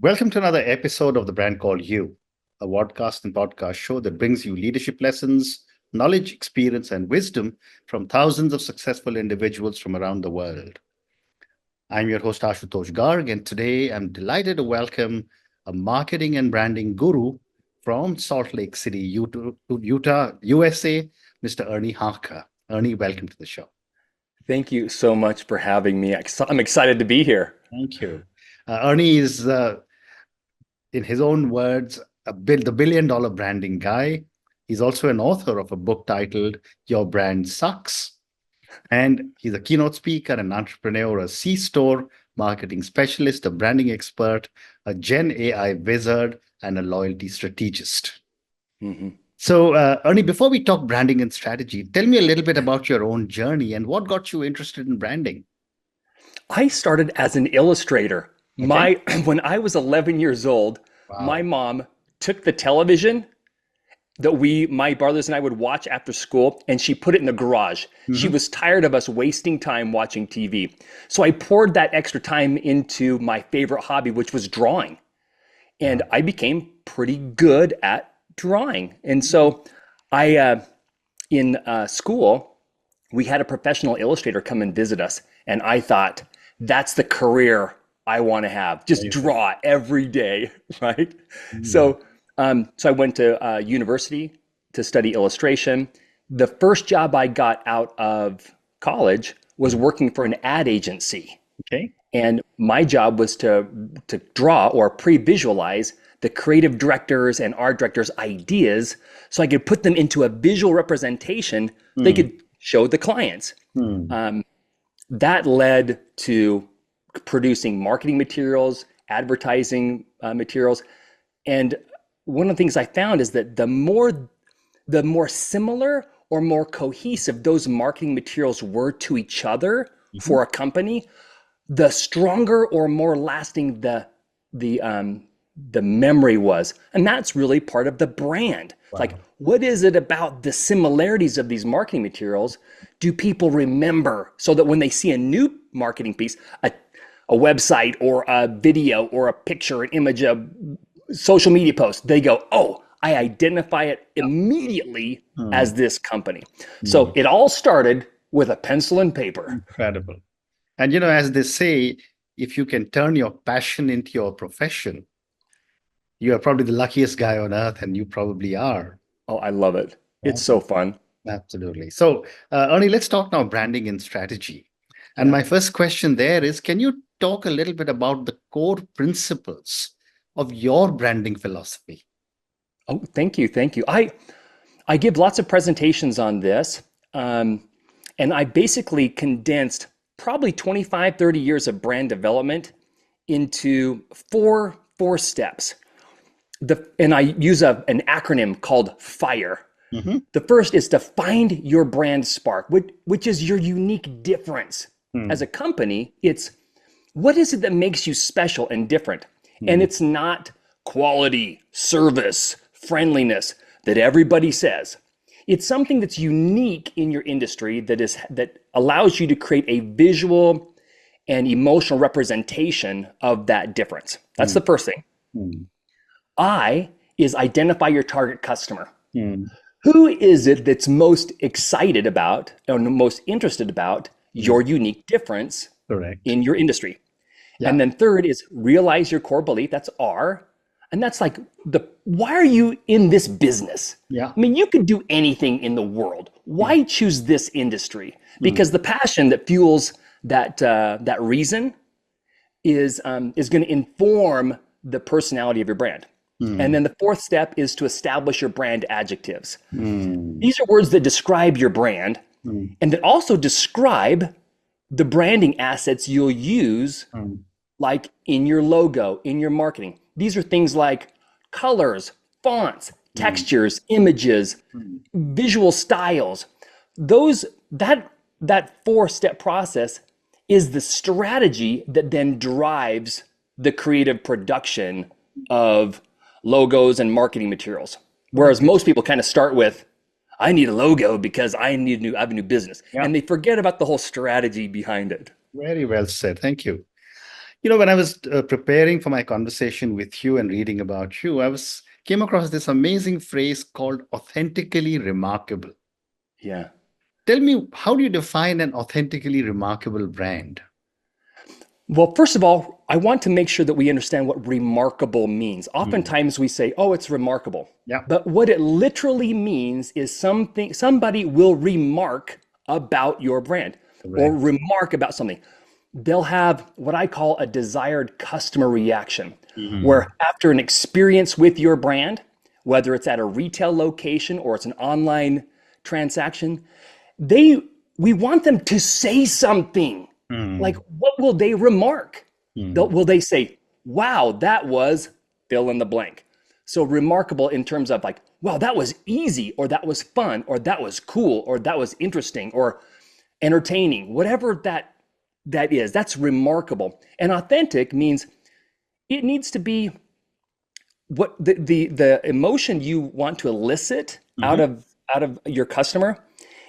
Welcome to another episode of The Brand Called You, a podcast and podcast show that brings you leadership lessons, knowledge, experience, and wisdom from thousands of successful individuals from around the world. I'm your host, Ashutosh Garg, and today I'm delighted to welcome a marketing and branding guru from Salt Lake City, Utah, USA, Mr. Ernie Harker. Ernie, welcome to the show. Thank you so much for having me. I'm excited to be here. Thank you. Ernie is, in his own words, the billion-dollar branding guy. He's also an author of a book titled Your Brand Sucks. And he's a keynote speaker, an entrepreneur, a C-store marketing specialist, a branding expert, a Gen AI wizard, and a loyalty strategist. Mm-hmm. So, Ernie, before we talk branding and strategy, tell me a little bit about your own journey and what got you interested in branding. I started as an illustrator. Okay. When I was 11 years old, my Wow. mom took the television that my brothers and I would watch after school, and she put it in the garage. She Mhm. was tired of us wasting time watching TV. So I poured that extra time into my favorite hobby, which was drawing. And I became pretty good at drawing. And so in school, we had a professional illustrator come and visit us. And I thought, that's the career I want to have. Just Amazing. draw every day, right? Mm. So I went to university to study illustration. The first job I got out of college was working for an ad agency. Okay. And my job was to draw or pre-visualize the creative directors and art directors' ideas so I could put them into a visual representation they Mm. could show the clients. Mm. That led to producing marketing materials, advertising materials. And one of the things I found is that the more similar or more cohesive those marketing materials were to each other Mhm. for a company, the stronger or more lasting the memory was. And that's really part of the brand. Like, Wow. what is it about the similarities of these marketing materials do people remember so that when they see a new marketing piece, a website or a video or a picture, an image, a social media post, they go, oh, I identify it immediately Mm. as this company. So Mm. it all started with a pencil and paper. Incredible. And as they say, if you can turn your passion into your profession, you are probably the luckiest guy on earth, and you probably are. Oh, I love it. Yeah, It's so fun. absolutely. So, Ernie, let's talk now branding and strategy. And Yeah. my first question there is, can you talk a little bit about the core principles of your branding philosophy? Oh, thank you. Thank you. I give lots of presentations on this. And I basically condensed probably 25, 30 years of brand development into four steps. And I use an acronym called FIRE. Mm-hmm. The first is to find your brand spark, which is your unique difference. As a company, it's what is it that makes you special and different? And Mm-hmm. it's not quality, service, friendliness that everybody says. It's something that's unique in your industry that allows you to create a visual and emotional representation of that difference. That's the first thing. I is identify your target customer. Mm-hmm. Who is it that's most excited about or most interested about your unique difference Correct. in your industry? Yeah. And then third is realize your core belief. That's R. And that's like why are you in this business? Yeah. I mean, you could do anything in the world. Why choose this industry? Because the passion that fuels that reason is going to inform the personality of your brand. And then the fourth step is to establish your brand adjectives. Mm. These are words that describe your brand Mm. and that also describe the branding assets you'll use, Mm. like in your logo, in your marketing. These are things like colors, fonts, textures, images, visual styles. That four-step process is the strategy that then drives the creative production of logos and marketing materials. Whereas most people kind of start with, I need a logo because I have a new business. Yeah. And they forget about the whole strategy behind it. Very well said. Thank you. When I was preparing for my conversation with you and reading about you, came across this amazing phrase called authentically remarkable. Yeah. Tell me, how do you define an authentically remarkable brand? Well, first of all, I want to make sure that we understand what remarkable means. Mm. Oftentimes we say, "Oh, it's remarkable." Yeah, But what it literally means is somebody will remark about your brand or correct. remark about something. They'll have what I call a desired customer reaction, Hmm. where after an experience with your brand, whether it's at a retail location or it's an online transaction, they we want them to say something. Like, Mm. what will they remark? Mm. Will they say, wow, that was fill in the blank? So remarkable in terms of like, wow, that was easy, or that was fun, or that was cool, or that was interesting, or entertaining, whatever that is, that's remarkable. And authentic means it needs to be what the emotion you want to elicit Hmm. out of your customer.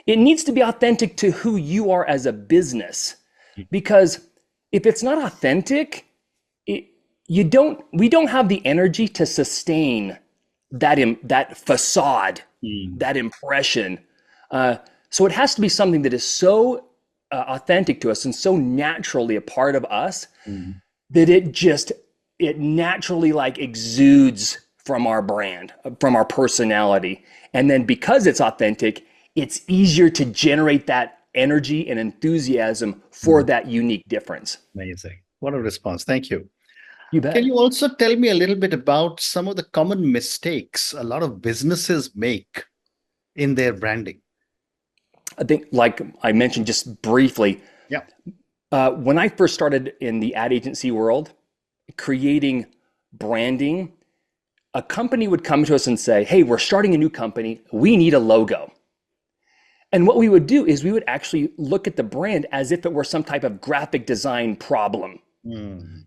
It needs to be authentic to who you are as a business, because if it's not authentic, it, we don't have the energy to sustain that facade, Mm. that impression. Uh, so it has to be something that is so authentic to us and so naturally a part of us Mm. that it naturally like exudes from our brand, from our personality. And then because it's authentic, it's easier to generate that energy and enthusiasm for Mm. that unique difference. Amazing. What a response. Thank you. You Can bet. you also tell me a little bit about some of the common mistakes a lot of businesses make in their branding? I think, like I mentioned just briefly, Yeah. when I first started in the ad agency world, creating branding, a company would come to us and say, "Hey, we're starting a new company. We need a logo." And what we would do is we would actually look at the brand as if it were some type of graphic design problem. Mm.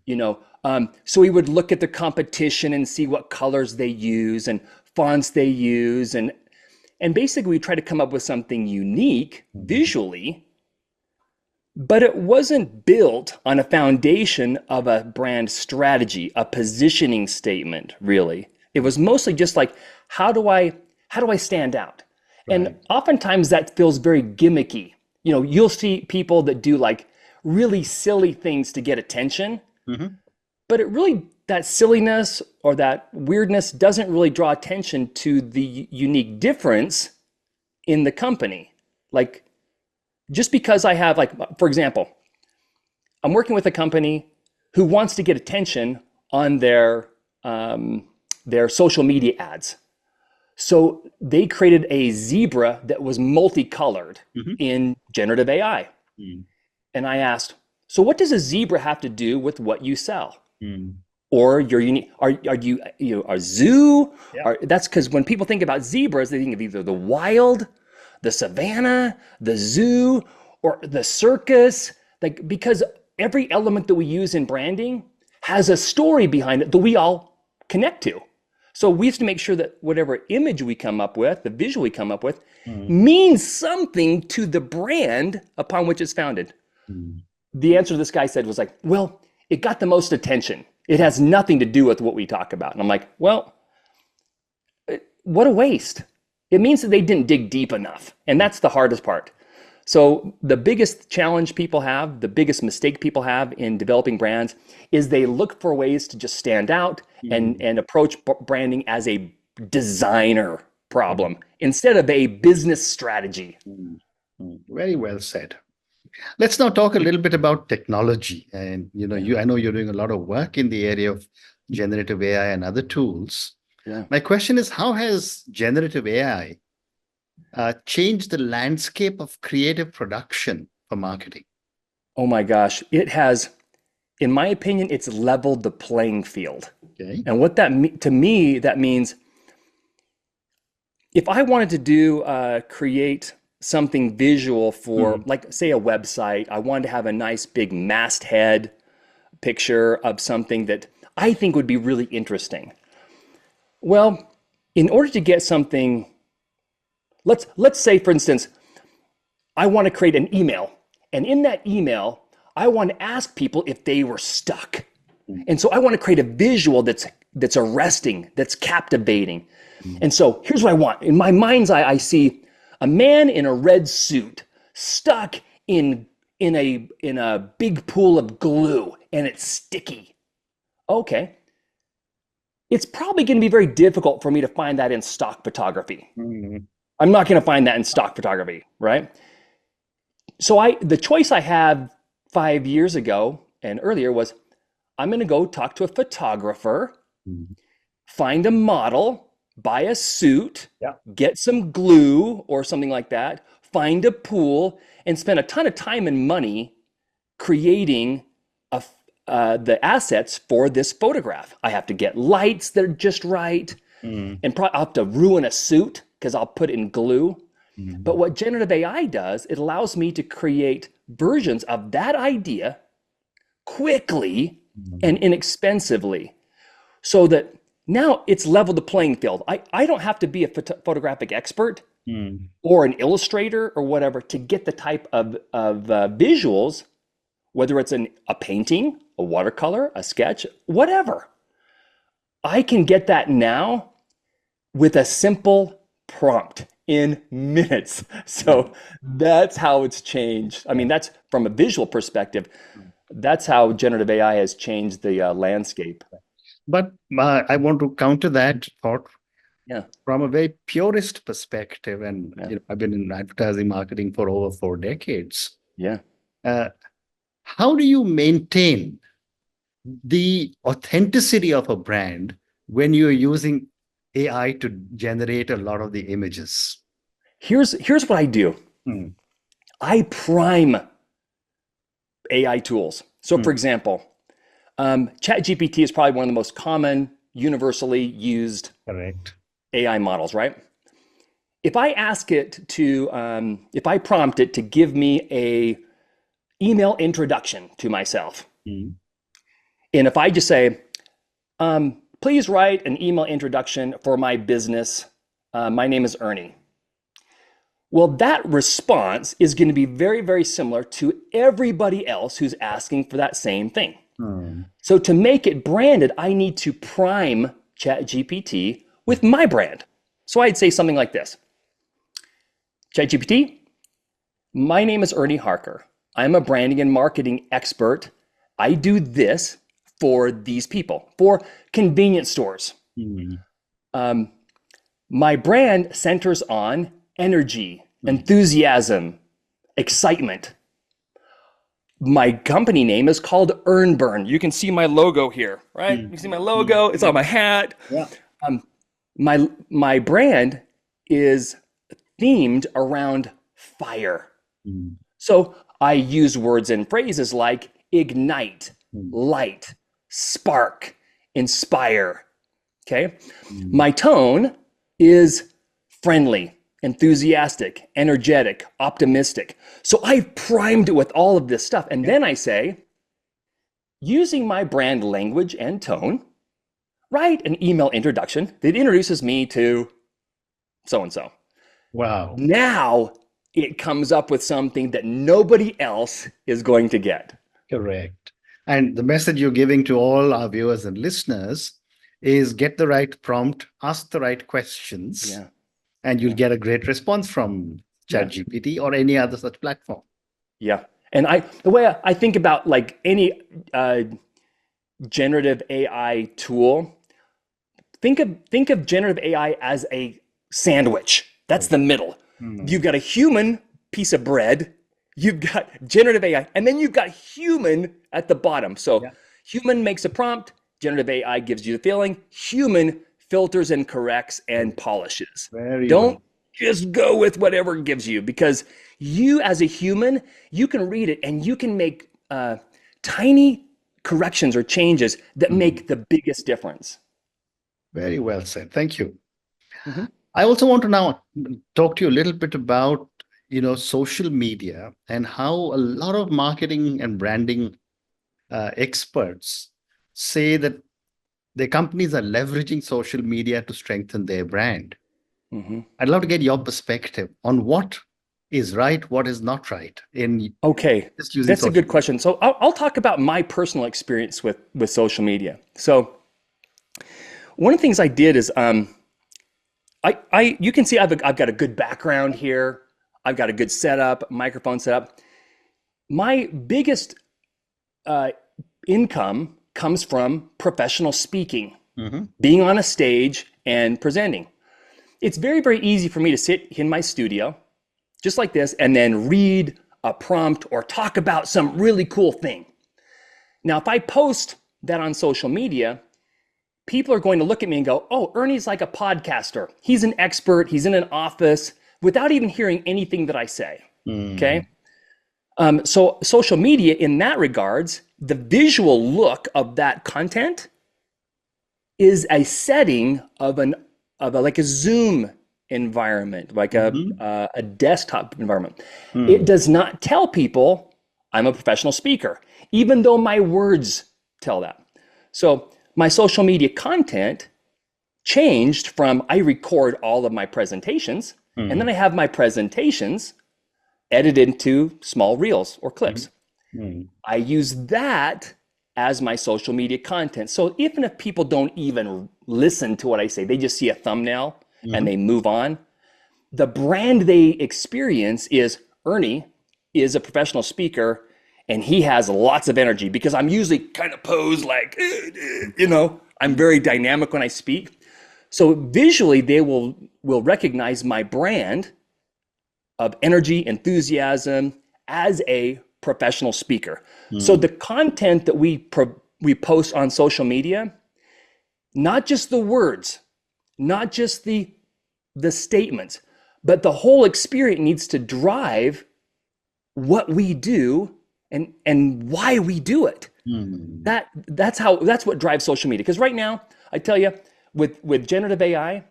So we would look at the competition and see what colors they use and fonts they use, and basically we try to come up with something unique Mm. visually, but it wasn't built on a foundation of a brand strategy, a positioning statement, really. It was mostly just like, how do I stand out? And Right. oftentimes that feels very gimmicky. You'll see people that do like really silly things to get attention, Hmm. but that silliness or that weirdness doesn't really draw attention to the unique difference in the company. Like, just because I have, like, for example, I'm working with a company who wants to get attention on their social media ads. So they created a zebra that was multicolored Hmm. in generative AI. Mm. And I asked, so what does a zebra have to do with what you sell? Mm. Or your unique, are you, a zoo? Yeah. That's because when people think about zebras, they think of either the wild, the savannah, the zoo, or the circus. Like, because every element that we use in branding has a story behind it that we all connect to. So we have to make sure that whatever image we come up with, the visual we come up with, Mm. means something to the brand upon which it's founded. Mm. The answer this guy said was like, well, it got the most attention. It has nothing to do with what we talk about. And I'm like, well, what a waste. It means that they didn't dig deep enough. And that's the hardest part. So the biggest challenge people have, the biggest mistake people have in developing brands is they look for ways to just stand out Mm. and approach branding as a designer Right. problem instead of a business strategy. Mm. Mm. Very well said. Let's now talk a little bit about technology. And Yeah. I know you're doing a lot of work in the area of generative AI and other tools. Yeah. My question is, how has generative AI changed the landscape of creative production for marketing? Oh my gosh. It has, in my opinion, it's leveled the playing field. Okay. And to me, that means if I wanted to create something visual for, Mm. like, say, a website, I wanted to have a nice big masthead picture of something that I think would be really interesting. Well, in order to get something, let's say, for instance, I want to create an email, and in that email, I want to ask people if they were stuck. Mm. And so I want to create a visual that's arresting, that's captivating. Mm. And so here's what I want. In my mind's eye, I see a man in a red suit stuck in a big pool of glue, and it's sticky. Okay. It's probably going to be very difficult for me to find that in stock photography. Mm. I'm not going to find that in stock photography, right? So the choice I had 5 years ago and earlier was I'm going to go talk to a photographer, Mm. find a model, buy a suit, Yeah. get some glue or something like that, find a pool, and spend a ton of time and money creating the assets for this photograph. I have to get lights that are just right, Mm. and I'll have to ruin a suit because I'll put it in glue. Mm. But what generative AI does, it allows me to create versions of that idea quickly and inexpensively so that now it's leveled the playing field. I don't have to be a photographic expert Mm. or an illustrator or whatever to get the type of visuals, whether it's a painting, a watercolor, a sketch, whatever. I can get that now with a simple prompt in minutes. So that's how it's changed. I mean, that's from a visual perspective. That's how generative AI has changed the landscape. But I want to counter that thought Yeah, from a very purist perspective. And yeah, I've been in advertising marketing for over 4 decades. yeah. Uh, how do you maintain the authenticity of a brand when you're using AI to generate a lot of the images? Here's what I do. Hmm. I prime AI tools. So, Hmm. for example, ChatGPT is probably one of the most common, universally used Correct. AI models, right? If I ask it to, if I prompt it to give me a email introduction to myself, Hmm. and if I just say, please write an email introduction for my business, my name is Ernie. Well, that response is going to be very, very similar to everybody else who's asking for that same thing. Hmm. So to make it branded, I need to prime ChatGPT with my brand. So I'd say something like this. ChatGPT, my name is Ernie Harker. I'm a branding and marketing expert. I do this for these people, for convenience stores. Hmm. My brand centers on energy, Hmm. enthusiasm, excitement. My company name is called Earnburn. You can see my logo here, right? You Hmm. can see my logo. It's on my hat. Yeah. My brand is themed around fire. Hmm. So I use words and phrases like ignite, Hmm. light, spark, inspire. Okay. Hmm. My tone is friendly, enthusiastic, energetic, optimistic. So I've primed it with all of this stuff. And Yeah. then I say, using my brand language and tone, write an email introduction that introduces me to so and so. Wow. Now it comes up with something that nobody else is going to get. Correct. And the message you're giving to all our viewers and listeners is get the right prompt, ask the right questions, Yeah. and you'll Yeah. get a great response from Yeah. ChatGPT or any other such platform. Yeah. And the way I think about like any generative AI tool, think of generative AI as a sandwich. That's the middle. Hmm. You've got a human piece of bread, you've got generative AI, and then you've got human at the bottom. So Yeah. human makes a prompt, generative AI gives you the feeling, human filters and corrects and polishes. Very well. Don't just go with whatever it gives you because you as a human, you can read it and you can make tiny corrections or changes that make the biggest difference. Very well said. Thank you. Mhm. I also want to now talk to you a little bit about, social media and how a lot of marketing and branding experts say that their companies are leveraging social media to strengthen their brand. Mhm. I'd love to get your perspective on what is right, what is not right in Okay, just using that's a social good media? question. So I'll talk about my personal experience with social media. So one of the things I did is I you can see I've got a good background here. I've got a good setup, microphone setup. My biggest uh, income comes from professional speaking, Mm-hmm. being on a stage and presenting. It's very, very easy for me to sit in my studio, just like this, and then read a prompt or talk about some really cool thing. Now, if I post that on social media, people are going to look at me and go, oh, Ernie's like a podcaster. He's an expert. He's in an office without even hearing anything that I say. Mm-hmm. Okay. So social media in that regards, the visual look of that content is a setting of like a Zoom environment, like Mm-hmm. a desktop environment. It Mm-hmm. does not tell people I'm a professional speaker, even though my words tell that. So my social media content changed from I record all of my presentations, and then I have my presentations edited into small reels or clips. Mm-hmm. I use that as my social media content. So even if people don't even listen to what I say, they just see a thumbnail and Mm-hmm. they move on, the brand they experience is Ernie is a professional speaker and he has lots of energy because I'm usually kind of posed like, I'm very dynamic when I speak. So visually, they will recognize my brand of energy, enthusiasm as a professional speaker. So Mm-hmm. the content that we post on social media, not just the words, not just the statements, but the whole experience needs to drive what we do and why we do it. Mm-hmm. That's what drives social media. Because right now, I tell you, with generative AI,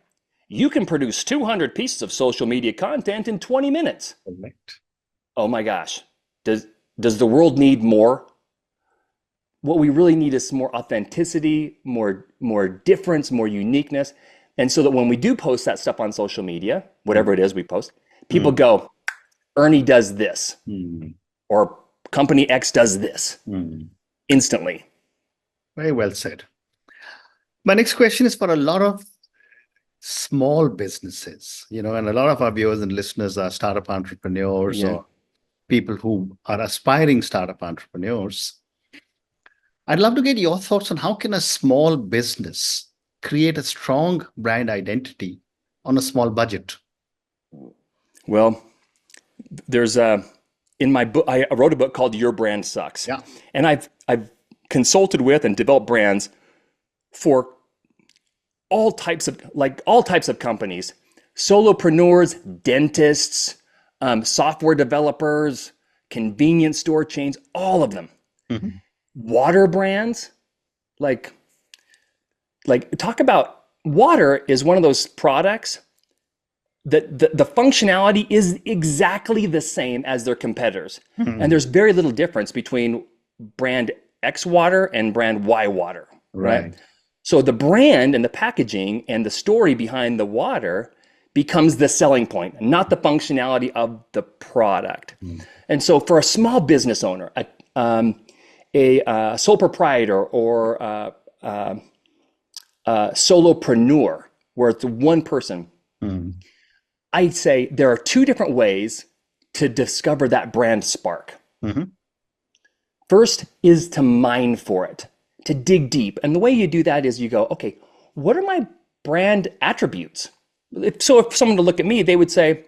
you can produce 200 pieces of social media content in 20 minutes. Correct. Oh my gosh. Does does the world need more? What we really need is more authenticity, more difference, more uniqueness. And so that when we do post that stuff on social media, whatever it is we post, people go, Ernie does this, Mm-hmm. or company X does this Mm-hmm. instantly. Very well said. My next question is for a lot of small businesses, and a lot of our viewers and listeners are startup entrepreneurs Yeah. or people who are aspiring startup entrepreneurs. I'd love to get your thoughts on how can a small business create a strong brand identity on a small budget? Well, there's a in my book I wrote a book called Your Brand Sucks. Yeah. And I've consulted with and developed brands for all types of companies, solopreneurs, dentists, software developers, convenience store chains, all of them. Mhm. Water brands, like talk about water is one of those products that the functionality is exactly the same as their competitors. And Mhm. there's very little difference between brand X water and brand Y water, right? Right. So the brand and the packaging and the story behind the water becomes the selling point, not the functionality of the product. Mm. And so for a small business owner, a sole proprietor or a solopreneur, where it's one person, Mm. I'd say there are two different ways to discover that brand spark. Mhm. First is to mine for it, to dig deep. And the way you do that is you go, okay, what are my brand attributes? If someone to look at me, they would say,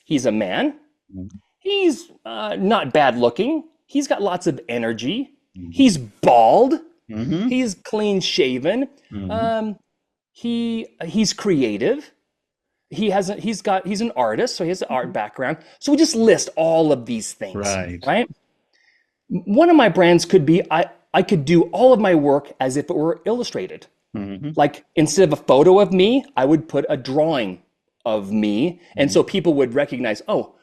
he's a man. Mhm. He's not bad looking. He's got lots of energy. Mhm. He's bald. Mhm. He's clean shaven. Mhm. Um, he's creative. He's an artist, so he has an art background. So we just list all of these things, Right. right? One of my brands could be I could do all of my work as if it were illustrated. Mhm. Like instead of a photo of me, I would put a drawing of me. And Mhm. so people would recognize, oh,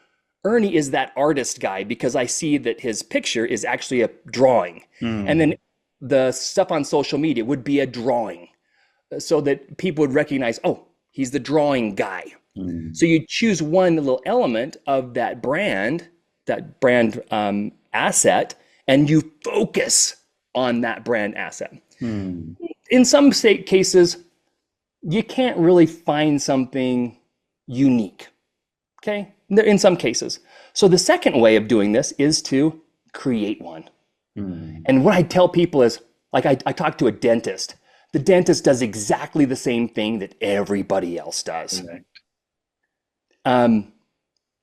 Ernie is that artist guy because I see that his picture is actually a drawing. And then Mhm. the stuff on social media would be a drawing so that people would recognize, oh, he's the drawing guy. Mm. So you choose one little element of that brand asset, and you focus on that brand asset. Mm. In some cases, you can't really find something unique. Okay, in some cases. So the second way of doing this is to create one. Mm. And what I tell people is, like, I talk to a dentist. The dentist does exactly the same thing that everybody else does. Correct.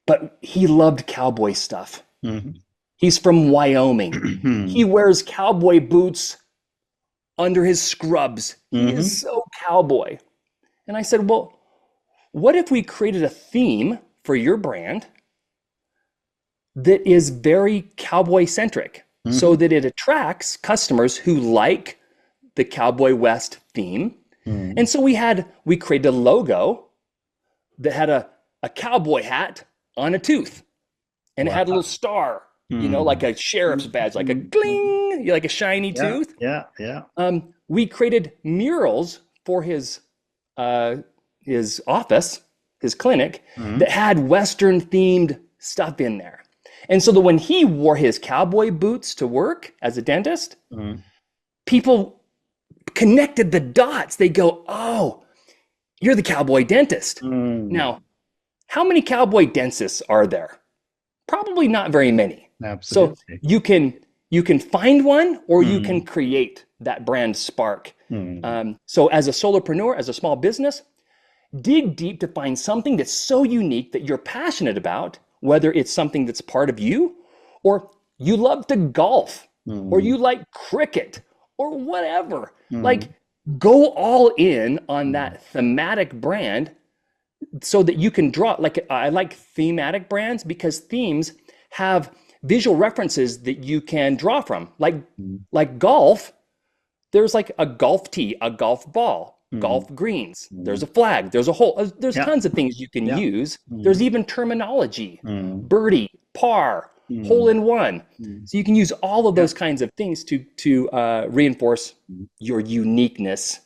But he loved cowboy stuff. Mhm. He's from Wyoming. He Mhm. wears cowboy boots under his scrubs. He is Mhm. so cowboy. And I said, well, what if we created a theme for your brand that is very cowboy centric so Mhm. that it attracts customers who like the Cowboy West theme? Mhm. And so we created a logo that had a cowboy hat on a tooth, and it Wow. had a little star, like Mm. a sheriff's badge, like a Mhm. Mhm. gling, like a shiny Yeah, tooth. yeah, yeah. We created murals for uh, his office, his clinic, Mhm. that had Western themed stuff in there. And so that when he wore his cowboy boots to work as a dentist, Mhm. people connected the dots. They go, oh, you're the cowboy dentist. Mm. Now, how many cowboy dentists are there? Probably not very many. So Absolutely. you can find one, or you can Mm. create that brand spark. Mm. So as a solopreneur, as a small business, dig deep to find something that's so unique that you're passionate about, whether it's something that's part of you, or you love to golf, or Mm. you like cricket, or whatever. Mm. Like, go all in on Mm. that thematic brand so that you can draw. Like, I like thematic brands because themes have visual references that you can draw from. Mm. Like golf, there's like a golf tee, a golf ball, Mm. golf greens. There's Mm. a flag, there's a hole. There's Yeah, tons of things you can yeah. use. There's Mm. even terminology, Mm. birdie, par, hole Mm. in one. Mm. So you can use all of Yeah. those kinds of things to reinforce Mm. your uniqueness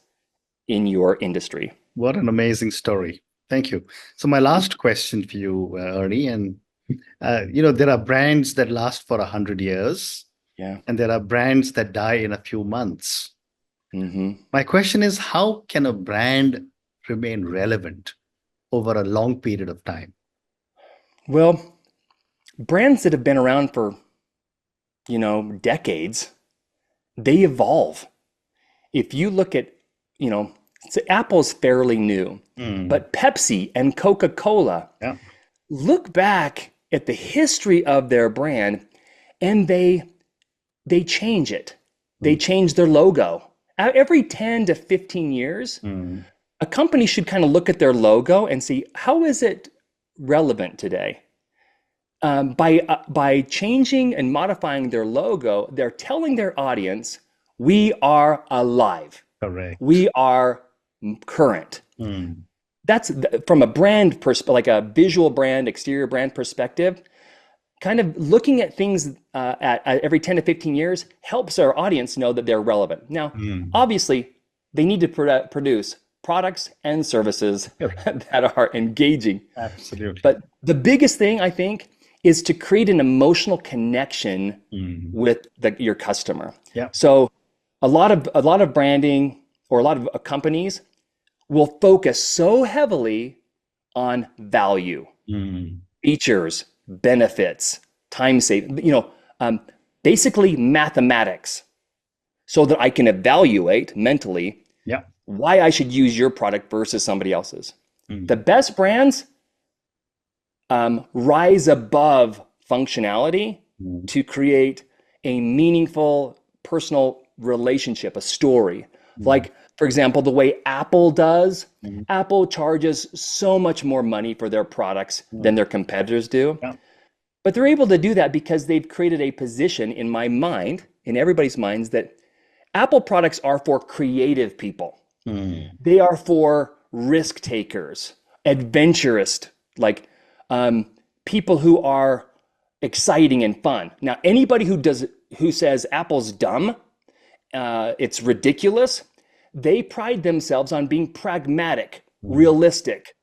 in your industry. What an amazing story. Thank you. So my last question for you, Ernie, and there are brands that last for 100 years, Yeah. and there are brands that die in a few months. Hmm. My question is, how can a brand remain relevant over a long period of time? Well, brands that have been around for, decades, they evolve. If you look at, you know, so Apple's fairly new, Mm. but Pepsi and Coca-Cola, Yeah. look back at the history of their brand, and they change it. They Mm. change their logo. Every 10 to 15 years, Mm. a company should kind of look at their logo and see, how is it relevant today? By changing and modifying their logo, they're telling their audience, we are alive. Correct. We are current. Mm. That's from a brand perspective, like a visual brand, exterior brand perspective. Kind of looking at things at every 10 to 15 years helps our audience know that they're relevant. Now, Mm. obviously, they need to produce products and services that are engaging. Absolutely. But the biggest thing, I think, is to create an emotional connection Mm. with your customer. Yeah. So a lot of branding, or a lot of companies, will focus so heavily on value, Mm. features, benefits, time saving, basically mathematics, so that I can evaluate mentally Yeah. why I should use your product versus somebody else's. The Mm. best brands rise above functionality Mm. to create a meaningful personal relationship, a story. Mm. Like, for example, the way Apple does. Mm. Apple charges so much more money for their products Mm. than their competitors do. Yeah. But they're able to do that because they've created a position in my mind, in everybody's minds, that Apple products are for creative people. Mm. They are for risk takers, adventurous, like people who are exciting and fun. Now, anybody who says Apple's dumb, it's ridiculous, they pride themselves on being pragmatic, Mm. realistic,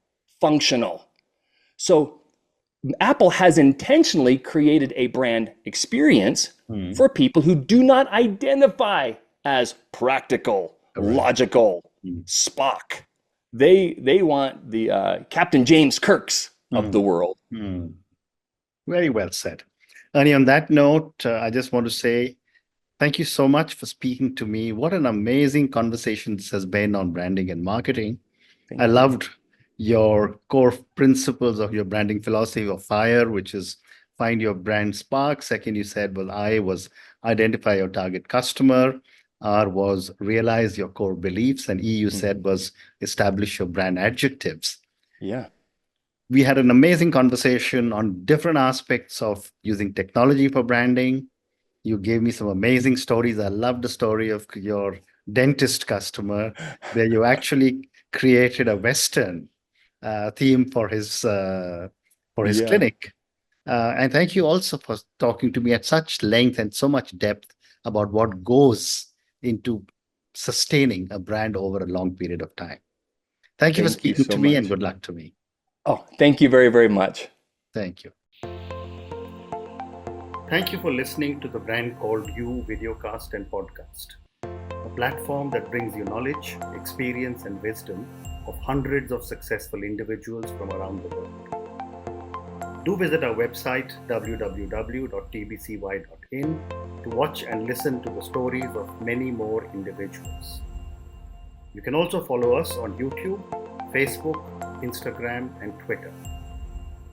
functional. So Apple has intentionally created a brand experience for people who do not identify as practical, Correct. logical, Spock. They want the Captain James Kirks of the world. Very well said. Ernie, on that note, I just want to say thank you so much for speaking to me. What an amazing conversation this has been on branding and marketing. I Thank you. loved your core principles of your branding philosophy of FIRE, which is find your brand spark. Second, you said, well, I was identify your target customer. R was realize your core beliefs. And E, you said, was establish your brand adjectives. Yeah. We had an amazing conversation on different aspects of using technology for branding. You gave me some amazing stories. I love the story of your dentist customer, where you actually created a Western theme for his Yeah. clinic. And thank you also for talking to me at such length and so much depth about what goes into sustaining a brand over a long period of time. Thank you for Thank you speaking so to me, and much. good luck to me. Oh, thank you very, very much. Thank you. Thank you for listening to the Brand Called You videocast and podcast, a platform that brings you knowledge, experience, and wisdom of hundreds of successful individuals from around the world. Do visit our website www.tbcy.in to watch and listen to the stories of many more individuals. You can also follow us on YouTube, Facebook, Instagram, and Twitter.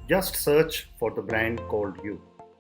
Just search for the Brand Called You.